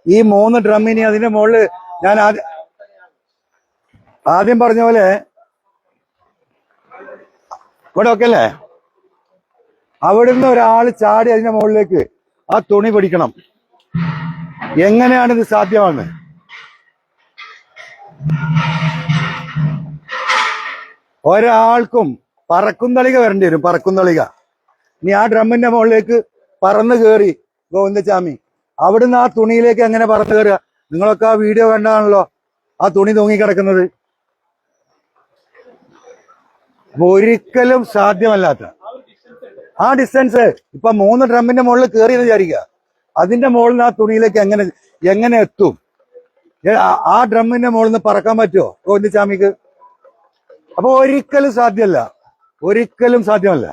ഈ 3 ഡ്രമ്മിനി അതിന്റെ മുകളില് ഞാൻ ആദ്യം പറഞ്ഞ പോലെ ഇവിടെ ഒക്കെ അല്ലേ, അവിടുന്ന് ഒരാൾ ചാടി അതിന്റെ മുകളിലേക്ക് ആ തുണി പിടിക്കണം. എങ്ങനെയാണ് ഇത് സാധ്യമാണ്? ഒരാൾക്കും പറക്കുന്തളിക വരേണ്ടി വരും, പറക്കുന്തളിക. ഇനി ആ ഡ്രമ്മിന്റെ മുകളിലേക്ക് പറന്ന് കയറി ഗോവിന്ദച്ചാമി അവിടുന്ന് ആ തുണിയിലേക്ക് എങ്ങനെ പറന്ന് കയറുക? നിങ്ങളൊക്കെ ആ വീഡിയോ കണ്ടാണല്ലോ ആ തുണി തൂങ്ങിക്കിടക്കുന്നത്. ഒരിക്കലും സാധ്യമല്ലാത്ത ആ ഡിസ്റ്റൻസ്. ഇപ്പൊ 3 ഡ്രമ്മിന്റെ മുകളിൽ കയറിയെന്ന് വിചാരിക്കുക, അതിന്റെ മുകളിൽ നിന്ന് ആ തുണിയിലേക്ക് എങ്ങനെ എത്തും? ആ ഡ്രമ്മിന്റെ മുകളിൽ നിന്ന് പറക്കാൻ പറ്റുമോ ഗോവിന്ദച്ചാമിക്ക്? അപ്പൊ ഒരിക്കലും സാധ്യമല്ല, ഒരിക്കലും സാധ്യമല്ല.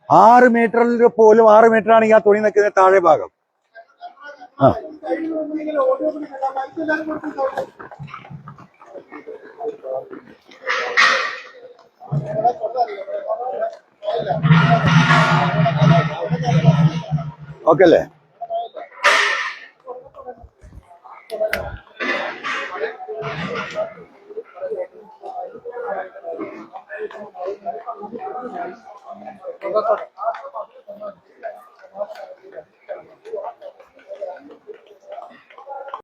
6 മീറ്ററിൽ പോലും 6 മീറ്റർ ആണെങ്കിൽ ആ തുണി നിൽക്കുന്ന താഴെ ഭാഗം. ഓക്കെ അല്ലേ?